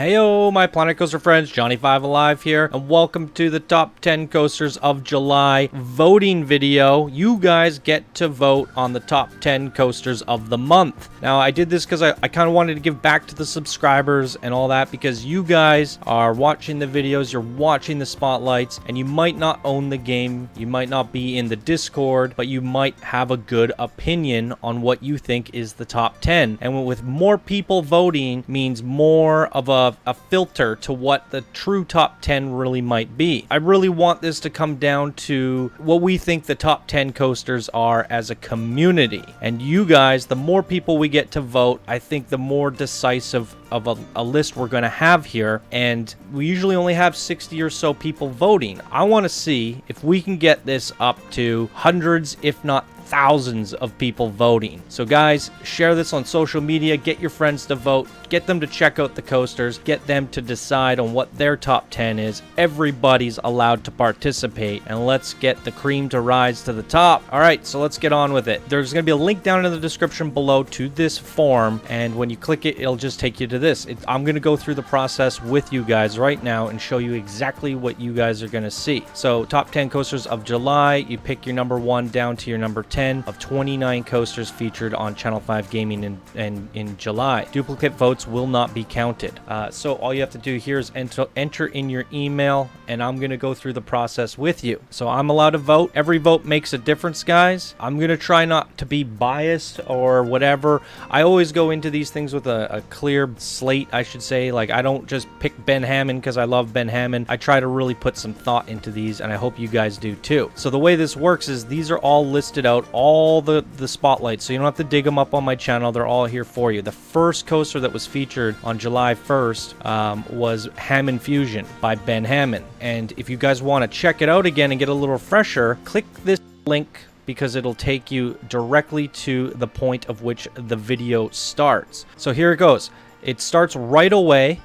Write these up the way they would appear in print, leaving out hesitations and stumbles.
Heyo, my Planet Coaster friends, Johnny5 Alive here, and welcome to the top 10 coasters of July voting video. You guys get to vote on the top 10 coasters of the month. Now, I did this because I kind of wanted to give back to the subscribers and all that, because you guys are watching the videos, you're watching the spotlights, and you might not own the game, you might not be in the Discord, but you might have a good opinion on what you think is the top 10. And with more people voting means more of a filter to what the true top 10 really might be. I really want this to come down to what we think the top 10 coasters are as a community. And you guys, the more people we get to vote, I think the more decisive of a list we're going to have here. And we usually only have 60 or so people voting. I want to see if we can get this up to hundreds, if not thousands of people voting. So guys, share this on social media, get your friends to vote, get them to check out the coasters, get them to decide on what their top 10 is. Everybody's allowed to participate, and let's get the cream to rise to the top. All right, so let's get on with it. There's going to be a link down in the description below to this form, and when you click it, it'll just take you to this. I'm going to go through the process with you guys right now and show you exactly what you guys are going to see. So top 10 coasters of July, you pick your number 1 down to your number 10 of 29 coasters featured on Channel 5 Gaming in July. Duplicate votes will not be counted. So all you have to do here is enter in your email, and I'm going to go through the process with you. So I'm allowed to vote. Every vote makes a difference, guys. I'm going to try not to be biased or whatever. I always go into these things with a clear slate, I should say. Like, I don't just pick Ben Hammond because I love Ben Hammond. I try to really put some thought into these, and I hope you guys do too. So the way this works is these are all listed out, all the spotlights, so you don't have to dig them up on my channel. They're all here for you. The first coaster that was featured on July 1st was Hammond Fusion by Ben Hammond. And if you guys want to check it out again and get a little refresher, click this link, because it'll take you directly to the point of which the video starts. So here it goes. It starts right away,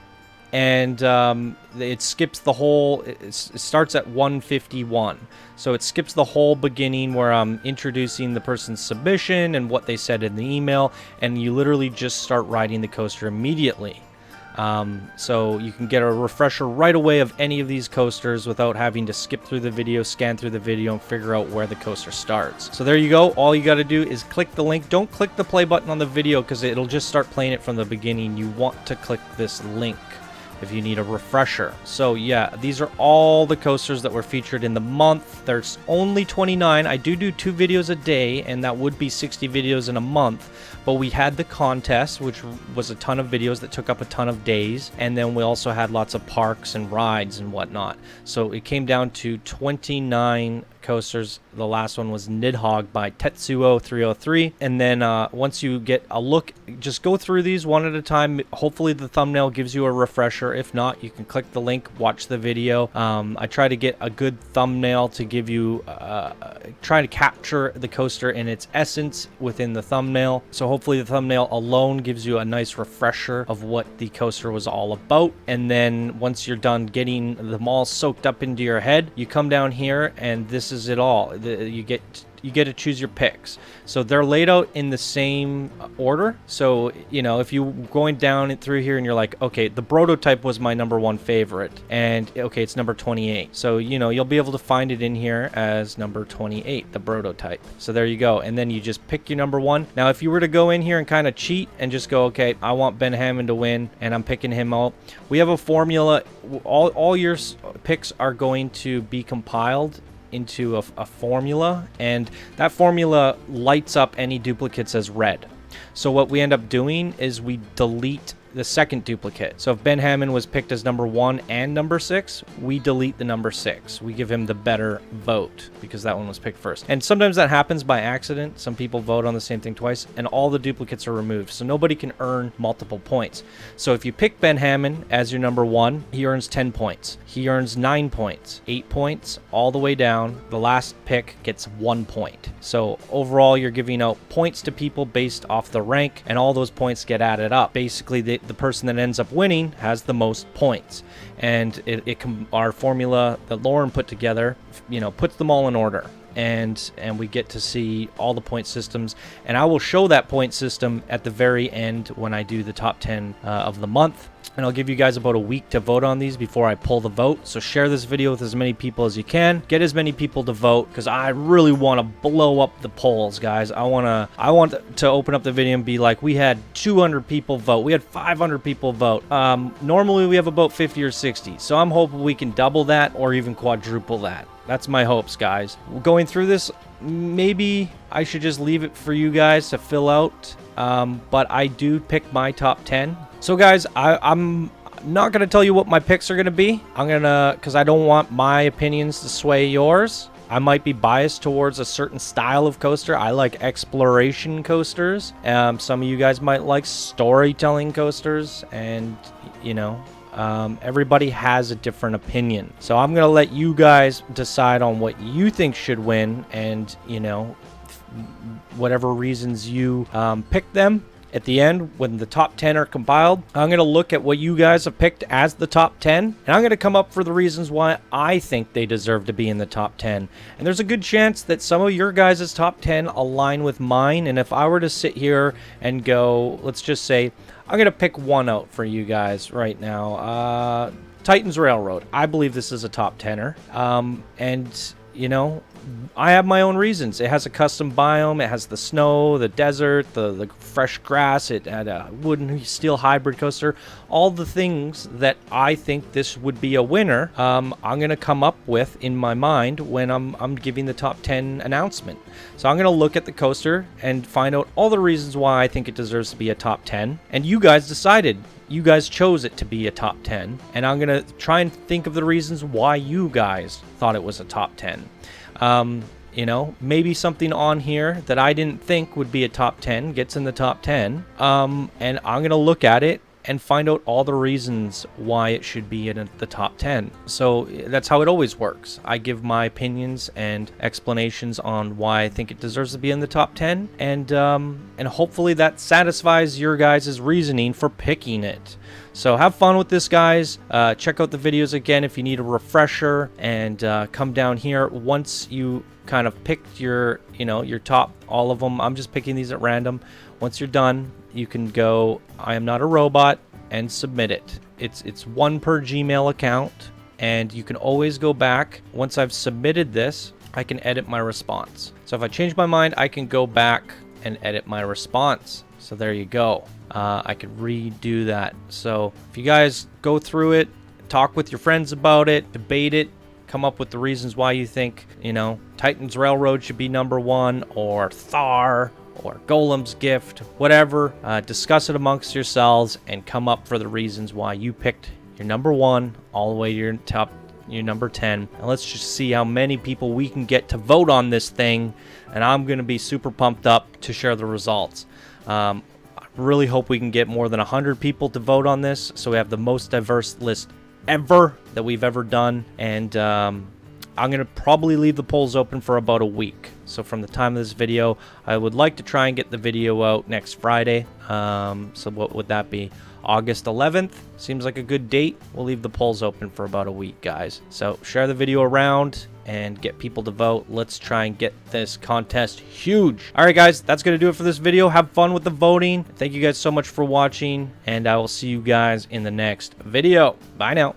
and it skips the whole, it starts at 151. So it skips the whole beginning where I'm introducing the person's submission and what they said in the email, and you literally just start riding the coaster immediately. So you can get a refresher right away of any of these coasters without having to skip through the video, scan through the video, and figure out where the coaster starts. So there you go. All you got to do is click the link. Don't click the play button on the video, because it'll just start playing it from the beginning. You want to click this link if you need a refresher. So yeah, these are all the coasters that were featured in the month. There's only 29. I do 2 videos a day, and that would be 60 videos in a month. But we had the contest, which was a ton of videos that took up a ton of days. And then we also had lots of parks and rides and whatnot. So it came down to 29 coasters. The last one was Nidhogg by Tetsuo 303. And then once you get a look, just go through these one at a time. Hopefully the thumbnail gives you a refresher. If not, you can click the link, watch the video. I try to get a good thumbnail to give you, try to capture the coaster in its essence within the thumbnail. So hopefully the thumbnail alone gives you a nice refresher of what the coaster was all about. And then once you're done getting them all soaked up into your head, you come down here, and this is it all. You get to choose your picks. So they're laid out in the same order. So, you know, if you're going down through here and you're like, okay, the prototype was my number 1 favorite, and okay, it's number 28. So, you know, you'll be able to find it in here as number 28, the prototype. So there you go. And then you just pick your number 1. Now, if you were to go in here and kind of cheat and just go, okay, I want Ben Hammond to win, and I'm picking him out. We have a formula. All your picks are going to be compiled into a formula, and that formula lights up any duplicates as red. So what we end up doing is we delete the second duplicate. So if Ben Hammond was picked as number 1 and number 6, we delete the number 6. We give him the better vote because that one was picked first. And sometimes that happens by accident. Some people vote on the same thing twice, and all the duplicates are removed. So nobody can earn multiple points. So if you pick Ben Hammond as your number 1, he earns 10 points. He earns 9 points, 8 points, all the way down. The last pick gets 1 point. So overall, you're giving out points to people based off the rank, and all those points get added up. Basically, the person that ends up winning has the most points. And our formula that Lauren put together, you know, puts them all in order. And we get to see all the point systems, and I will show that point system at the very end when I do the top 10 of the month. and I'll give you guys about a week to vote on these before I pull the vote. So share this video with as many people as you can. Get as many people to vote, because I really want to blow up the polls, guys. I want to open up the video and be like, we had 200 people vote. We had 500 people vote. Normally we have about 50 or 60. So I'm hoping we can double that or even quadruple that. That's my hopes, guys. Going through this, maybe I should just leave it for you guys to fill out. But I do pick my top 10. So guys, I'm not going to tell you what my picks are going to be. Because I don't want my opinions to sway yours. I might be biased towards a certain style of coaster. I like exploration coasters. Some of you guys might like storytelling coasters, and you know, everybody has a different opinion. So I'm going to let you guys decide on what you think should win, and you know, whatever reasons you pick them. At the end, when the top 10 are compiled, I'm going to look at what you guys have picked as the top 10, and I'm going to come up for the reasons why I think they deserve to be in the top 10. And there's a good chance that some of your guys' top 10 align with mine, and if I were to sit here and go, let's just say, I'm going to pick one out for you guys right now. Titans Railroad. I believe this is a top 10er. And, you know, I have my own reasons. It has a custom biome. It has the snow, the desert, the fresh grass. It had a wooden steel hybrid coaster. All the things that I think this would be a winner, I'm going to come up with in my mind when I'm giving the top 10 announcement. So I'm going to look at the coaster and find out all the reasons why I think it deserves to be a top 10. And you guys decided. You guys chose it to be a top 10. And I'm going to try and think of the reasons why you guys thought it was a top 10. You know, maybe something on here that I didn't think would be a top 10 gets in the top 10. And I'm going to look at it and find out all the reasons why it should be in the top 10. So that's how it always works. I give my opinions and explanations on why I think it deserves to be in the top 10. And hopefully that satisfies your guys' reasoning for picking it. So have fun with this, guys. Check out the videos again if you need a refresher, and come down here once you kind of picked your top, all of them. I'm just picking these at random. Once you're done, you can go I am not a robot and submit it. It's one per Gmail account, and you can always go back. Once I've submitted this, I can edit my response. So if I change my mind, I can go back and edit my response. So there you go. I could redo that. So if you guys go through it, talk with your friends about it, debate it, come up with the reasons why you think, you know, Titans Railroad should be number 1, or Thar, or Golem's Gift, whatever. Discuss it amongst yourselves and come up for the reasons why you picked your number 1 all the way to your number 10. And let's just see how many people we can get to vote on this thing. And I'm going to be super pumped up to share the results. I really hope we can get more than 100 people to vote on this, so we have the most diverse list ever that we've ever done. And I'm going to probably leave the polls open for about a week. So from the time of this video, I would like to try and get the video out next Friday. So what would that be? August 11th? Seems like a good date. We'll leave the polls open for about a week, guys. So share the video around and get people to vote. Let's try and get this contest huge. All right, guys, that's going to do it for this video. Have fun with the voting. Thank you guys so much for watching, and I will see you guys in the next video. Bye now.